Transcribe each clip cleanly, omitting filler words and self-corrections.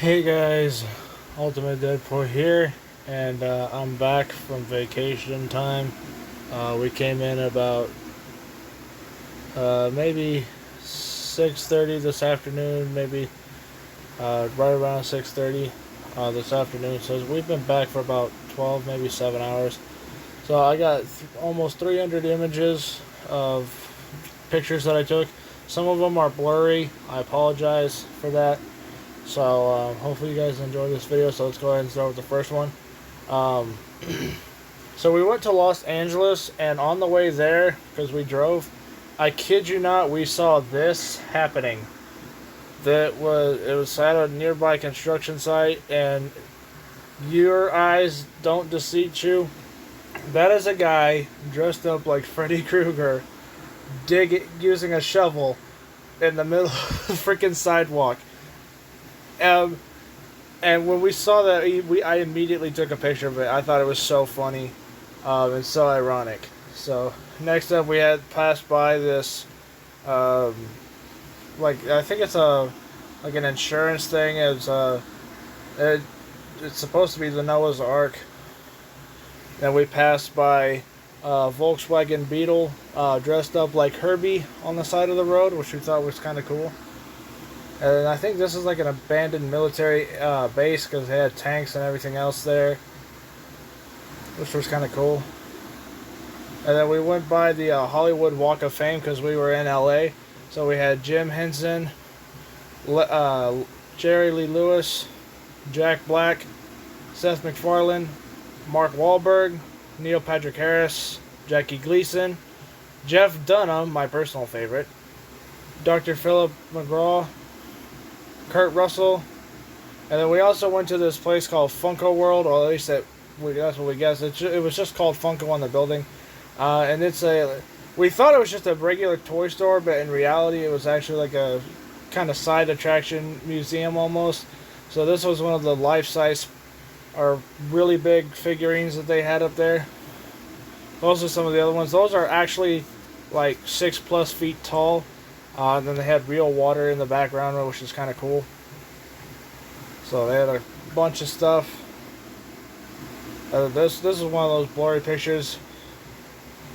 Hey guys, Ultimate Deadpool here, and I'm back from vacation time. We came in about maybe 6:30 this afternoon, maybe right around 6:30 this afternoon. So we've been back for about 12, maybe 7 hours. So I got almost 300 images of pictures that I took. Some of them are blurry. I apologize for that. So hopefully you guys enjoy this video. So let's go ahead and start with the first one. Um, so we went to Los Angeles, and on the way there, because we drove, I kid you not, we saw this happening. It was at a nearby construction site, and your eyes don't deceive you. That is a guy dressed up like Freddy Krueger, using a shovel in the middle of the freaking sidewalk. Um, And when we saw that, I immediately took a picture of it. I thought it was so funny, and so ironic. So next up, we had passed by this, um, like I think it's like an insurance thing. It, it's supposed to be the Noah's Ark. Then we passed by Volkswagen Beetle, dressed up like Herbie on the side of the road, which we thought was kind of cool. And I think this is like an abandoned military base because they had tanks and everything else there, which was kind of cool. And then we went by the Hollywood Walk of Fame because we were in LA. So we had Jim Henson, Jerry Lee Lewis, Jack Black, Seth MacFarlane, Mark Wahlberg, Neil Patrick Harris, Jackie Gleason, Jeff Dunham, my personal favorite, Dr. Philip McGraw, Kurt Russell, and then we also went to this place called Funko World, or at least that's what we guessed. It was just called Funko on the building, and we thought it was just a regular toy store, but in reality it was actually like a kind of side attraction museum almost. So this was one of the life-size or really big figurines that they had up there. Those are some of the other ones. Those are actually like 6+ feet tall. And then they had real water in the background, which is kind of cool. So they had a bunch of stuff. This is one of those blurry pictures.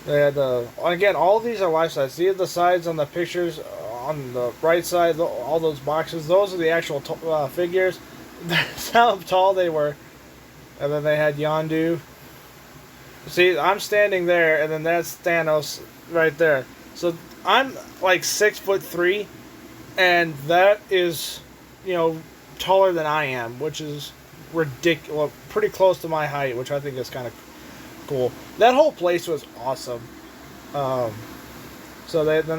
They had again, all of these are life size. See the sides on the pictures on the right side, all those boxes. Those are the actual figures. That's how tall they were. And then they had Yondu. See, I'm standing there, and then that's Thanos right there. So I'm like 6'3", and that is, taller than I am, which is ridiculous. Well, pretty close to my height, which I think is kind of cool. That whole place was awesome. Then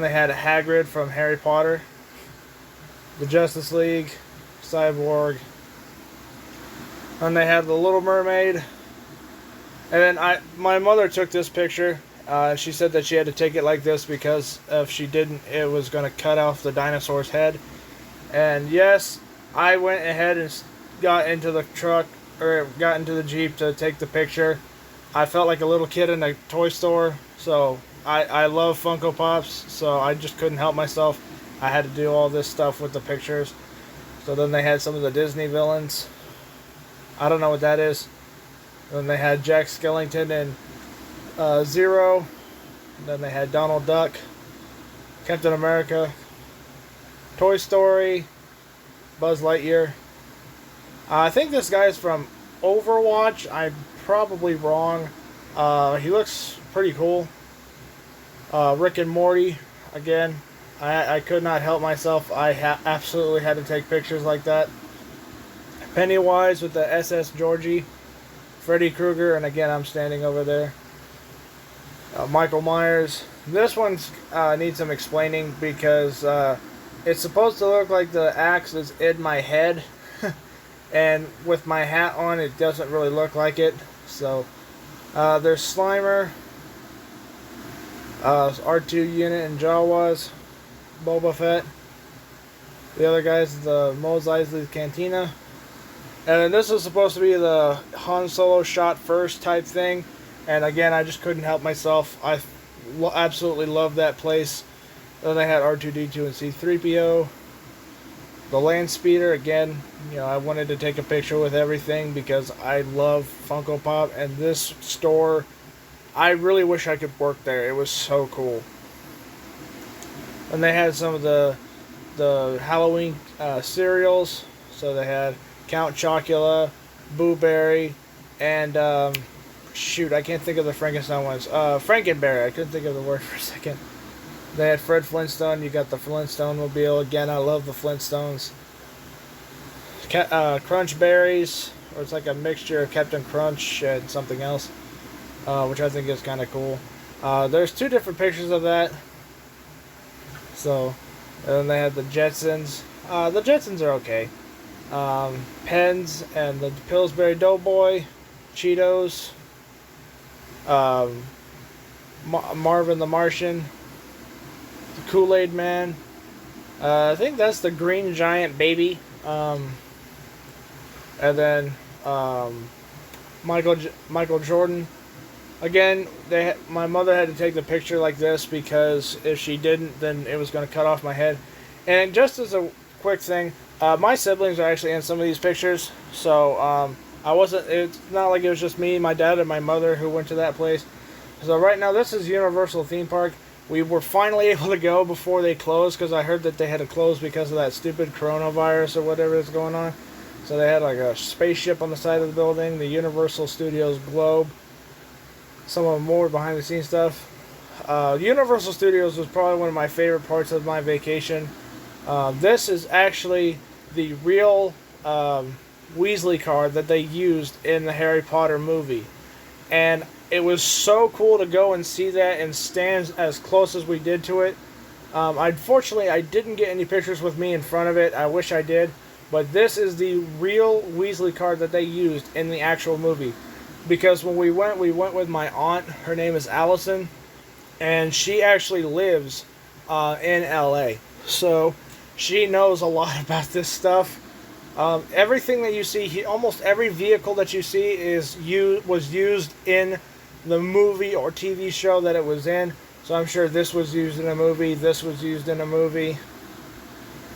they had Hagrid from Harry Potter, the Justice League, Cyborg, and they had the Little Mermaid. And then my mother took this picture. She said that she had to take it like this because if she didn't, it was going to cut off the dinosaur's head. And yes, I went ahead and got into the truck, or got into the Jeep to take the picture. I felt like a little kid in a toy store, so I love Funko Pops, so I just couldn't help myself. I had to do all this stuff with the pictures. So then they had some of the Disney villains. I don't know what that is. Then they had Jack Skellington and Zero. Then they had Donald Duck, Captain America, Toy Story, Buzz Lightyear. I think this guy is from Overwatch. I'm probably wrong. He looks pretty cool. Rick and Morty, again. I could not help myself. I absolutely had to take pictures like that. Pennywise with the SS Georgie. Freddy Krueger, and again, I'm standing over there. Michael Myers. This one needs some explaining because it's supposed to look like the axe is in my head, and with my hat on, it doesn't really look like it. So there's Slimer, R2 Unit and Jawas, Boba Fett. The other guys, the Mos Eisley's Cantina. And then this is supposed to be the Han Solo shot first type thing. And again, I just couldn't help myself. I absolutely love that place. Then they had R2-D2 and C-3PO. The land speeder, again, I wanted to take a picture with everything because I love Funko Pop, and this store, I really wish I could work there. It was so cool. And they had some of the Halloween cereals. So they had Count Chocula, Boo Berry, and shoot, I can't think of the Frankenstein ones. Frankenberry. I couldn't think of the word for a second. They had Fred Flintstone. You got the Flintstone Mobile. Again, I love the Flintstones. Crunch Berries, or it's like a mixture of Captain Crunch and something else, which I think is kind of cool. There's two different pictures of that. So, and then they had the Jetsons. The Jetsons are okay. Pens and the Pillsbury Doughboy, Cheetos, Marvin the Martian, the Kool-Aid Man. I think that's the Green Giant Baby. And then Michael Jordan. Again, my mother had to take the picture like this because if she didn't, then it was going to cut off my head. And just as a quick thing, my siblings are actually in some of these pictures, so I wasn't. It's not like it was just me, my dad, and my mother who went to that place. So right now, this is Universal Theme Park. We were finally able to go before they closed because I heard that they had to close because of that stupid coronavirus or whatever is going on. So they had like a spaceship on the side of the building, the Universal Studios globe. Some of more behind the scenes stuff. Universal Studios was probably one of my favorite parts of my vacation. This is actually the real Weasley card that they used in the Harry Potter movie. And it was so cool to go and see that and stand as close as we did to it. Unfortunately, I didn't get any pictures with me in front of it. I wish I did. But this is the real Weasley card that they used in the actual movie. Because when we went with my aunt. Her name is Allison. And she actually lives in LA. So she knows a lot about this stuff. Everything that you see, almost every vehicle that you see was used in the movie or TV show that it was in. So I'm sure this was used in a movie. This was used in a movie.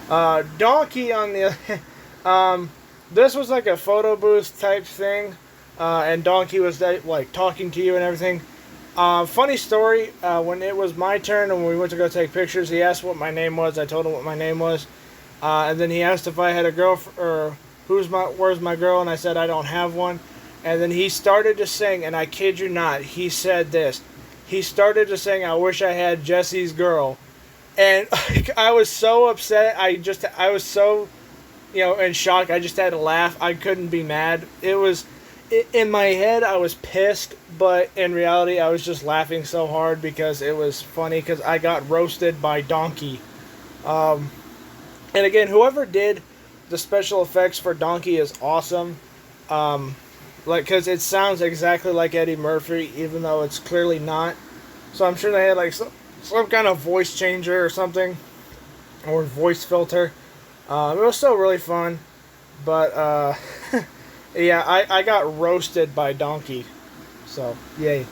Donkey on the this was like a photo booth type thing, and Donkey was like talking to you and everything. Funny story, when it was my turn and we went to go take pictures, he asked what my name was. I told him what my name was, and then he asked if I had a girlfriend or where's my girl, and I said I don't have one. And then he started to sing, and I kid you not, he said this. He started to sing, "I wish I had Jesse's girl." And I was so upset. I was so, in shock. I just had to laugh. I couldn't be mad. It was, in my head, I was pissed. But in reality, I was just laughing so hard because it was funny. Because I got roasted by Donkey. And again, whoever did the special effects for Donkey is awesome. Because it sounds exactly like Eddie Murphy, even though it's clearly not. So I'm sure they had like some kind of voice changer or something, or voice filter. It was still really fun, but yeah, I got roasted by Donkey, so yay.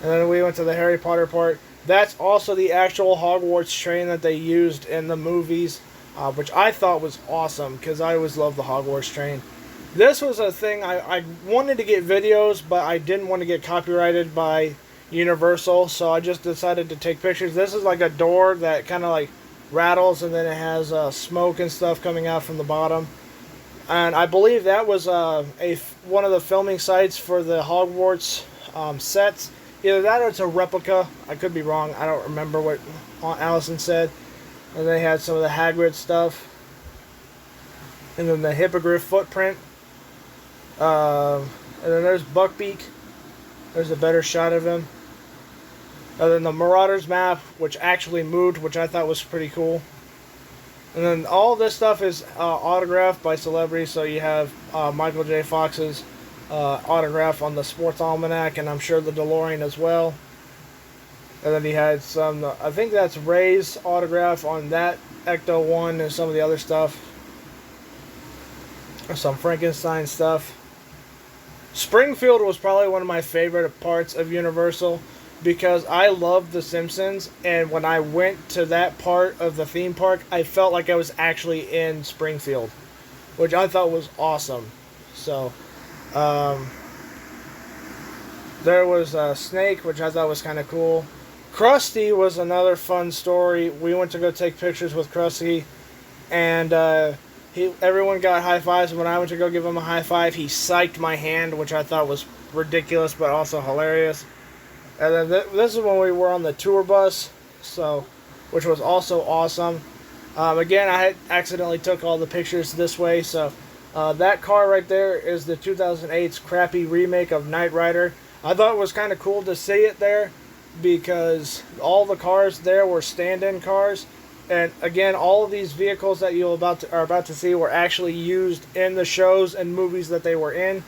And then we went to the Harry Potter part. That's also the actual Hogwarts train that they used in the movies, which I thought was awesome because I always loved the Hogwarts train. This was a thing I wanted to get videos, but I didn't want to get copyrighted by Universal, so I just decided to take pictures. This is like a door that kind of like rattles, and then it has smoke and stuff coming out from the bottom. And I believe that was one of the filming sites for the Hogwarts sets. Either that or it's a replica. I could be wrong. I don't remember what Aunt Allison said. And they had some of the Hagrid stuff. And then the Hippogriff footprint. And then there's Buckbeak. There's a better shot of him. And then the Marauders map, which actually moved, which I thought was pretty cool. And then all this stuff is autographed by celebrities. So you have Michael J. Fox's autograph on the Sports Almanac, and I'm sure the DeLorean as well. And then he had some, I think that's Ray's autograph on that Ecto 1 and some of the other stuff. Some Frankenstein stuff. Springfield was probably one of my favorite parts of Universal because I love The Simpsons, and when I went to that part of the theme park, I felt like I was actually in Springfield, which I thought was awesome. So, there was Snake, which I thought was kind of cool. Krusty was another fun story. We went to go take pictures with Krusty, and everyone got high fives. And when I went to go give him a high five, he psyched my hand, which I thought was ridiculous but also hilarious. And then this is when we were on the tour bus, which was also awesome. Again, I had accidentally took all the pictures this way, so that car right there is the 2008's crappy remake of Knight Rider. I thought it was kind of cool to see it there, because all the cars there were stand-in cars, and again, all of these vehicles that you are about to see were actually used in the shows and movies that they were in.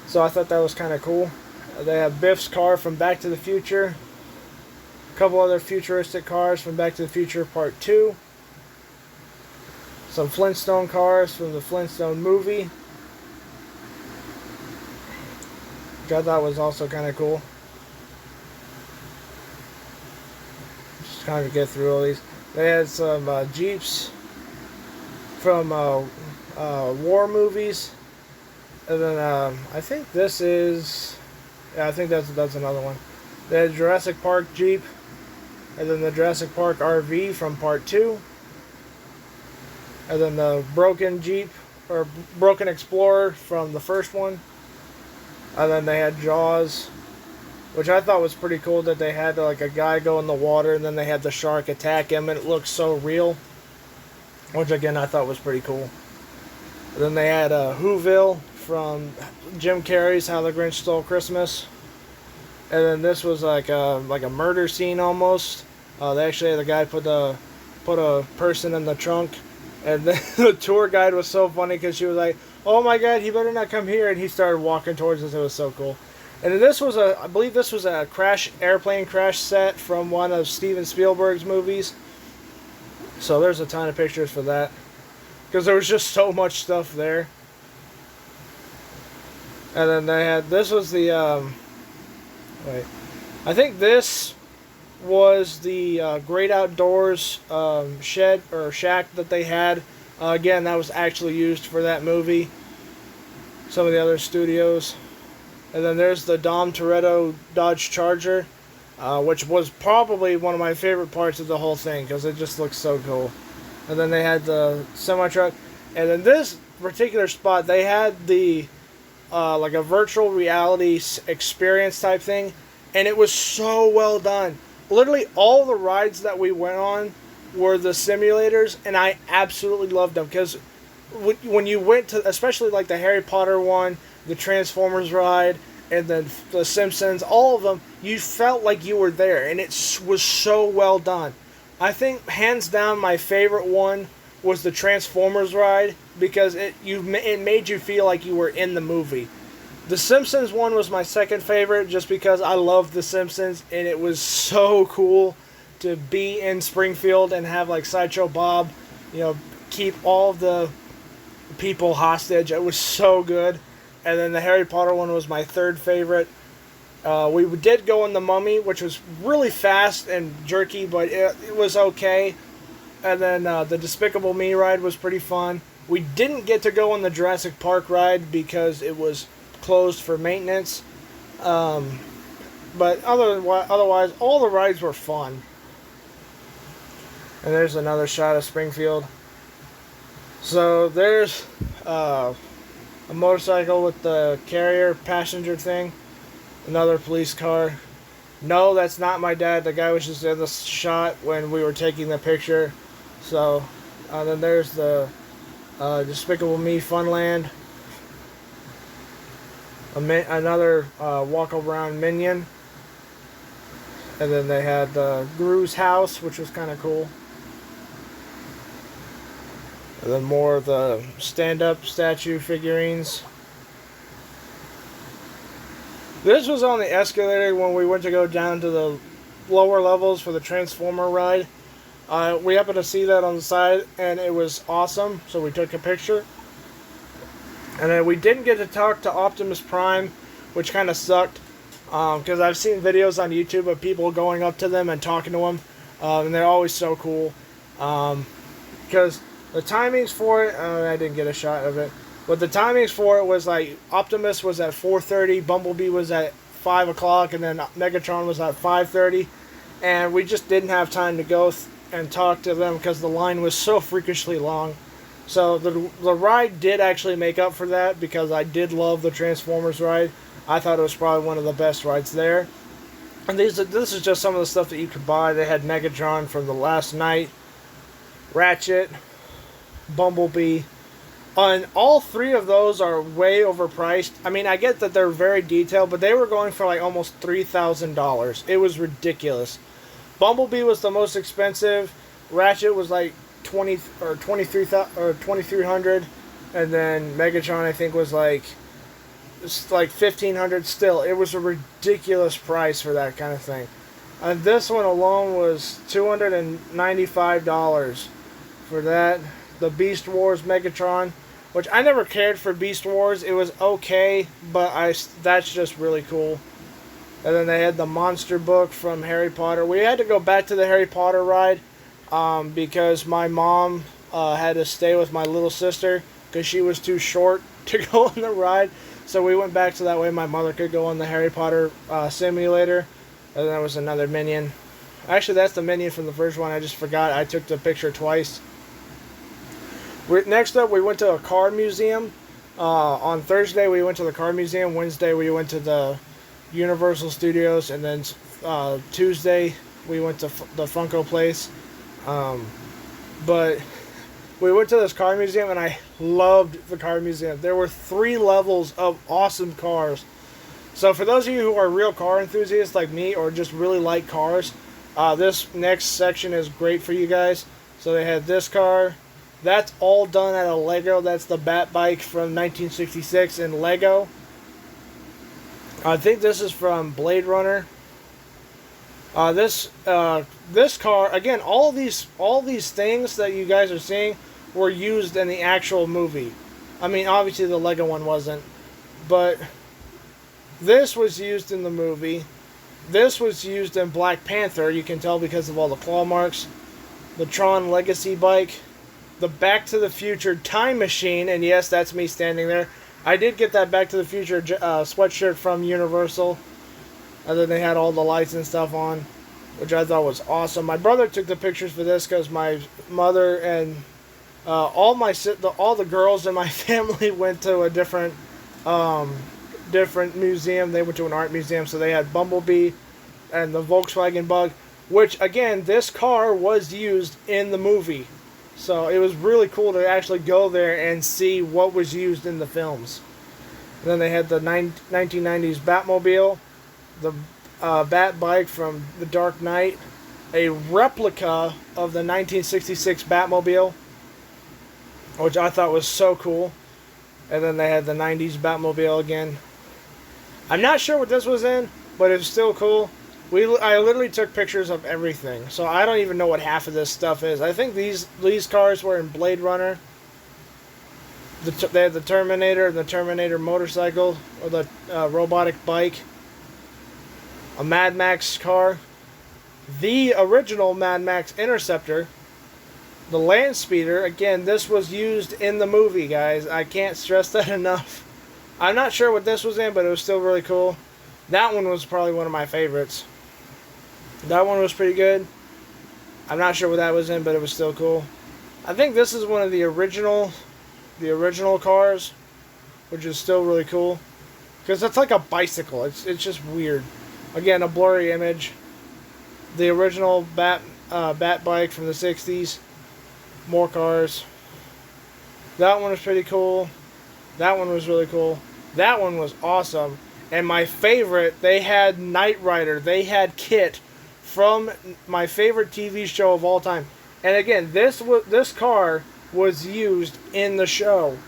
So I thought that was kind of cool. They have Biff's car from Back to the Future, a couple other futuristic cars from Back to the Future Part 2, some Flintstone cars from the Flintstone movie, which I thought was also kind of cool. Just kind of get through all these. They had some Jeeps from war movies, and then I think this is, yeah, I think that's another one. They had Jurassic Park Jeep, and then the Jurassic Park RV from Part 2, and then the broken Jeep, or broken Explorer from the first one, and then they had Jaws, which I thought was pretty cool, that they had like a guy go in the water and then they had the shark attack him, and it looked so real, which again I thought was pretty cool. And then they had Whoville from Jim Carrey's How the Grinch Stole Christmas, and then this was like a murder scene almost. They actually had the guy put a person in the trunk, and then the tour guide was so funny because she was like, "Oh my God, he better not come here," and he started walking towards us. It was so cool. And then this was I believe this was a airplane crash set from one of Steven Spielberg's movies. So there's a ton of pictures for that, because there was just so much stuff there. And then they had, this was the, I think this was the Great Outdoors shed or shack that they had. Again, that was actually used for that movie. Some of the other studios. And then there's the Dom Toretto Dodge Charger, which was probably one of my favorite parts of the whole thing, because it just looks so cool. And then they had the semi-truck. And then this particular spot, they had the like a virtual reality experience type thing, and it was so well done. Literally all the rides that we went on were the simulators, and I absolutely loved them, because when you went to, especially like the Harry Potter one, the Transformers ride, and then the Simpsons, all of them, you felt like you were there, and it was so well done. I think hands down my favorite one was the Transformers ride, because it made you feel like you were in the movie. The Simpsons one was my second favorite, just because I loved the Simpsons, and it was so cool to be in Springfield and have like Sideshow Bob, keep all of the people hostage. It was so good. And then the Harry Potter one was my third favorite. We did go in the Mummy, which was really fast and jerky, but it was okay. And then the Despicable Me ride was pretty fun. We didn't get to go on the Jurassic Park ride because it was closed for maintenance. But otherwise, all the rides were fun. And there's another shot of Springfield. So there's a motorcycle with the carrier passenger thing. Another police car. No, that's not my dad. The guy was just in the shot when we were taking the picture. So, then there's the Despicable Me Funland. Another walk-around minion. And then they had the Gru's house, which was kind of cool. And then more of the stand-up statue figurines. This was on the escalator when we went to go down to the lower levels for the Transformer ride. We happened to see that on the side, and it was awesome, so we took a picture. And then we didn't get to talk to Optimus Prime, which kind of sucked. because I've seen videos on YouTube of people going up to them and talking to them, and they're always so cool. Because the timings for it, I didn't get a shot of it, but the timings for it was like Optimus was at 4:30, Bumblebee was at 5 o'clock, and then Megatron was at 5:30, and we just didn't have time to go and talk to them because the line was so freakishly long. So the ride did actually make up for that because I did love the Transformers ride. I thought it was probably one of the best rides there. And this is just some of the stuff that you could buy. They had Megatron from the last night, Ratchet, Bumblebee. And all three of those are way overpriced. I mean, I get that they're very detailed, but they were going for like almost $3,000. It was ridiculous. Bumblebee was the most expensive. Ratchet was like 2,300, and then Megatron I think was like 1,500. Still, it was a ridiculous price for that kind of thing. And this one alone was $295 for that. The Beast Wars Megatron, which I never cared for Beast Wars. It was okay, but that's just really cool. And then they had the Monster Book from Harry Potter. We had to go back to the Harry Potter ride because my mom had to stay with my little sister because she was too short to go on the ride. So we went back so that way my mother could go on the Harry Potter simulator. And then there was another Minion. Actually, that's the Minion from the first one. I just forgot. I took the picture twice. Next up, we went to a car museum. On Thursday, we went to the car museum. Wednesday, we went to the Universal Studios. And then Tuesday, we went to the Funko place. But we went to this car museum, and I loved the car museum. There were 3 levels of awesome cars. So for those of you who are real car enthusiasts like me or just really like cars, this next section is great for you guys. So they had this car. That's all done out of Lego. That's the Bat Bike from 1966 in Lego. I think this is from Blade Runner. This car, again, all these things that you guys are seeing were used in the actual movie. I mean, obviously the Lego one wasn't, but this was used in the movie. This was used in Black Panther. You can tell because of all the claw marks. The Tron Legacy bike. The Back to the Future Time Machine, and yes, that's me standing there. I did get that Back to the Future sweatshirt from Universal. And then they had all the lights and stuff on, which I thought was awesome. My brother took the pictures for this because my mother and all the girls in my family went to a different museum. They went to an art museum, so they had Bumblebee and the Volkswagen Bug, which again, this car was used in the movie. So it was really cool to actually go there and see what was used in the films. And then they had the 1990s Batmobile, the Bat Bike from The Dark Knight, a replica of the 1966 Batmobile, which I thought was so cool. And then they had the 90s Batmobile again. I'm not sure what this was in, but it was still cool. I literally took pictures of everything, so I don't even know what half of this stuff is. I think these cars were in Blade Runner. They had the Terminator and the Terminator motorcycle, or the robotic bike. A Mad Max car. The original Mad Max Interceptor. The Land Speeder. Again, this was used in the movie, guys. I can't stress that enough. I'm not sure what this was in, but it was still really cool. That one was probably one of my favorites. That one was pretty good. I'm not sure what that was in, but it was still cool. I think this is one of the original cars, which is still really cool. Because it's like a bicycle. It's just weird. Again, a blurry image. The original Bat Bike from the 60s. More cars. That one was pretty cool. That one was really cool. That one was awesome. And my favorite, they had Knight Rider. They had KITT from my favorite TV show of all time. And again, this car was used in the show.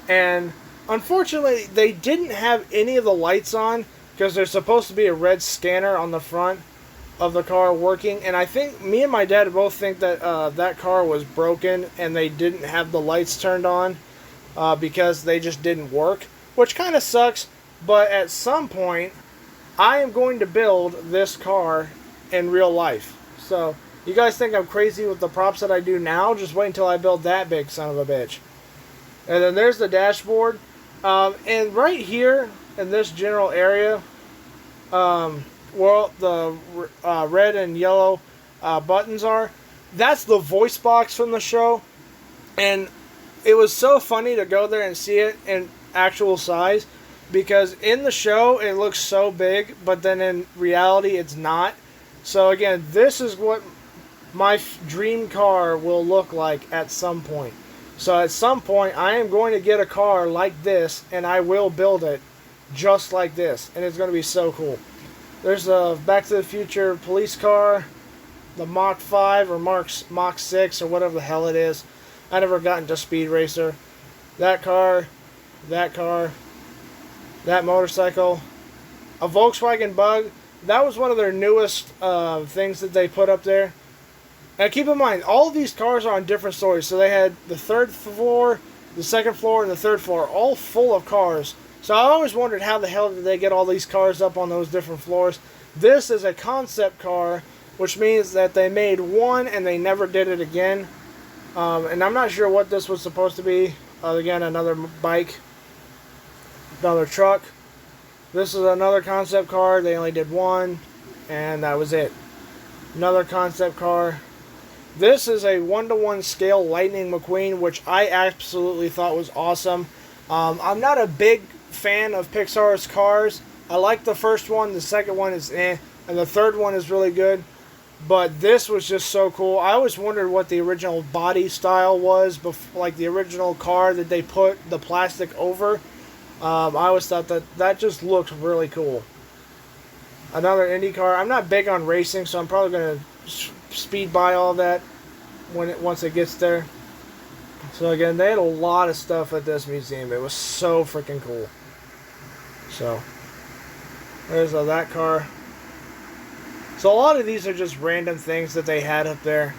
And unfortunately, they didn't have any of the lights on because there's supposed to be a red scanner on the front of the car working. And I think me and my dad both think that that car was broken and they didn't have the lights turned on because they just didn't work, which kind of sucks. But at some point, I am going to build this car in real life. So, you guys think I'm crazy with the props that I do now? Just wait until I build that big son of a bitch. And then there's the dashboard. And right here in this general area, where the red and yellow buttons are, that's the voice box from the show. And it was so funny to go there and see it in actual size, because in the show it looks so big, but then in reality it's not. So again, this is what my dream car will look like at some point. So at some point I am going to get a car like this, and I will build it just like this, and it's going to be so cool. There's a Back to the Future police car, the Mach 5 or Mach 6 or whatever the hell it is. I never got into Speed Racer. That car, that motorcycle, a Volkswagen Bug. That was one of their newest things that they put up there. And keep in mind, all of these cars are on different stories. So they had the third floor, the second floor, and the third floor, all full of cars. So I always wondered how the hell did they get all these cars up on those different floors. This is a concept car, which means that they made one and they never did it again. And I'm not sure what this was supposed to be. Again, another bike, another truck. This is another concept car. They only did one, and that was it. Another concept car. This is a 1-to-1 scale Lightning McQueen, which I absolutely thought was awesome. I'm not a big fan of Pixar's cars. I like the first one. The second one is eh. And the third one is really good. But this was just so cool. I always wondered what the original body style was, like the original car that they put the plastic over. I always thought that just looked really cool. Another Indy car. I'm not big on racing, so I'm probably going to speed by all that once it gets there. So again, they had a lot of stuff at this museum. It was so freaking cool. So there's that car. So a lot of these are just random things that they had up there.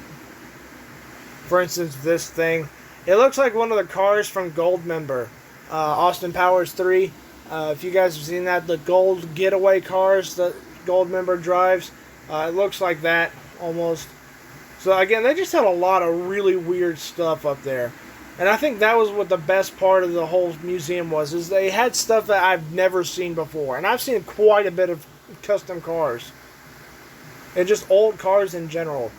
For instance, this thing. It looks like one of the cars from Goldmember, Austin Powers 3. If you guys have seen that, the gold getaway cars that Goldmember drives, it looks like that almost. So again, they just had a lot of really weird stuff up there. And I think that was what the best part of the whole museum was, is they had stuff that I've never seen before. And I've seen quite a bit of custom cars. And just old cars in general.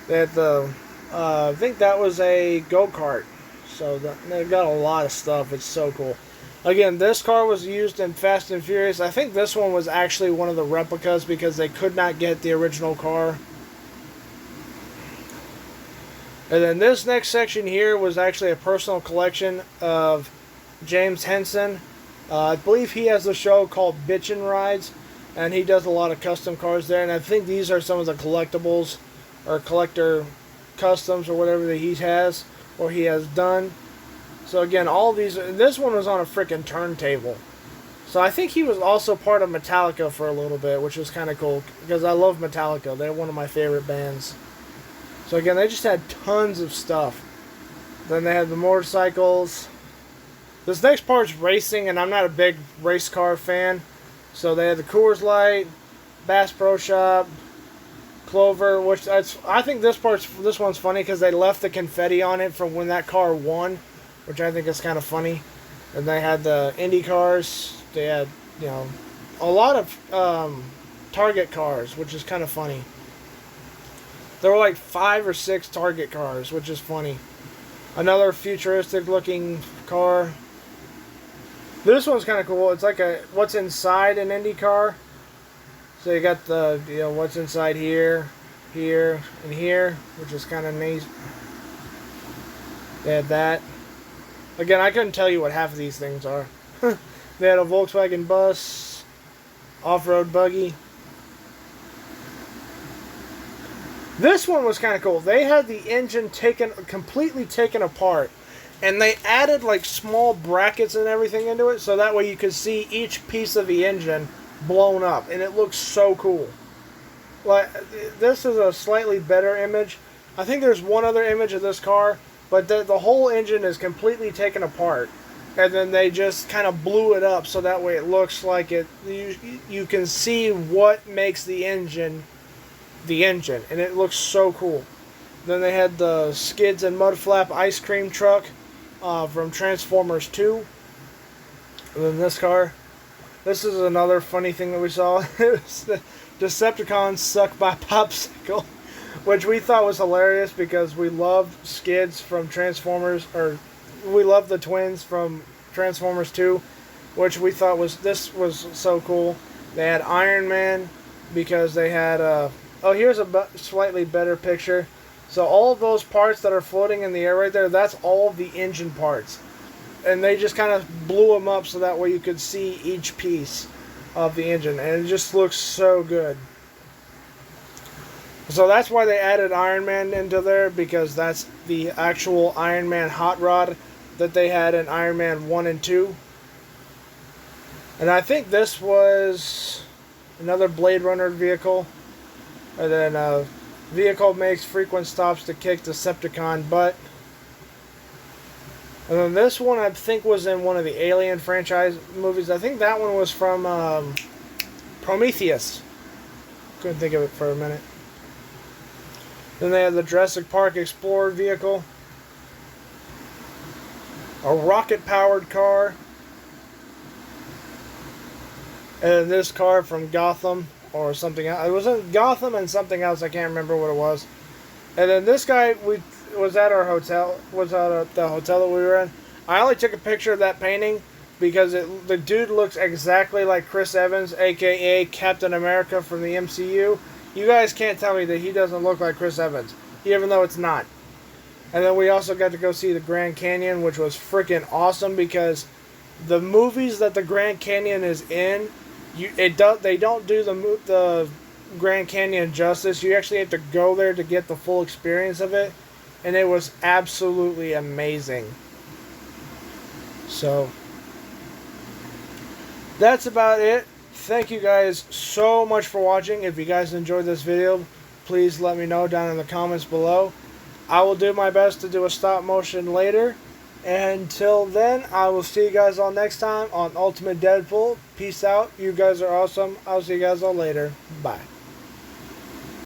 I think that was a go-kart. So they've got a lot of stuff. It's so cool. Again, this car was used in Fast and Furious. I think this one was actually one of the replicas because they could not get the original car. And then this next section here was actually a personal collection of James Henson. I believe he has a show called Bitchin' Rides, and he does a lot of custom cars there. And I think these are some of the collectibles or collector customs or whatever that he has or he has done. So again, all of these. This one was on a freaking turntable. So I think he was also part of Metallica for a little bit, which was kind of cool because I love Metallica. They're one of my favorite bands. So again, they just had tons of stuff. Then they had the motorcycles. This next part's racing, and I'm not a big race car fan. So they had the Coors Light, Bass Pro Shop, Clover, which I think this one's funny because they left the confetti on it from when that car won, which I think is kind of funny. And they had the Indy cars. They had, a lot of Target cars, which is kind of funny. There were like 5 or 6 Target cars, which is funny. Another futuristic looking car. This one's kind of cool. It's like what's inside an Indy car. So you got the, what's inside here, here, and here, which is kind of neat. They had that. Again, I couldn't tell you what half of these things are. They had a Volkswagen bus, off-road buggy. This one was kind of cool. They had the engine completely taken apart. And they added like small brackets and everything into it. So that way you could see each piece of the engine blown up. And it looks so cool. Like, this is a slightly better image. I think there's one other image of this car. But the whole engine is completely taken apart. and then they just kind of blew it up so that way it looks like it. You can see what makes the engine, and it looks so cool. Then they had the Skids and Mudflap ice cream truck from Transformers 2. And then this car. This is another funny thing that we saw. It was the Decepticons sucked by Popsicle, which we thought was hilarious because we loved Skids from Transformers, or we loved the twins from Transformers 2, which we thought was so cool. They had Iron Man because they had oh, here's a slightly better picture. So all of those parts that are floating in the air right there, that's all of the engine parts. And they just kind of blew them up so that way you could see each piece of the engine. And it just looks so good. So that's why they added Iron Man into there, because that's the actual Iron Man hot rod that they had in Iron Man 1 and 2. And I think this was another Blade Runner vehicle. And then vehicle makes frequent stops to kick Decepticon butt. And then this one I think was in one of the Alien franchise movies. I think that one was from Prometheus. Couldn't think of it for a minute. Then they had the Jurassic Park Explorer vehicle. A rocket-powered car. And this car from Gotham or something else. It was in Gotham and something else. I can't remember what it was. And then this guy was at our hotel. Was at the hotel that we were in. I only took a picture of that painting because the dude looks exactly like Chris Evans, aka Captain America from the MCU. You guys can't tell me that he doesn't look like Chris Evans, even though it's not. And then we also got to go see the Grand Canyon, which was freaking awesome because the movies that the Grand Canyon is in, they don't do the Grand Canyon justice. You actually have to go there to get the full experience of it, and it was absolutely amazing. So that's about it. Thank you guys so much for watching. If you guys enjoyed this video, please let me know down in the comments below. I will do my best to do a stop motion later. Until then, I will see you guys all next time on Ultimate Deadpool. Peace out. You guys are awesome. I'll see you guys all later. Bye.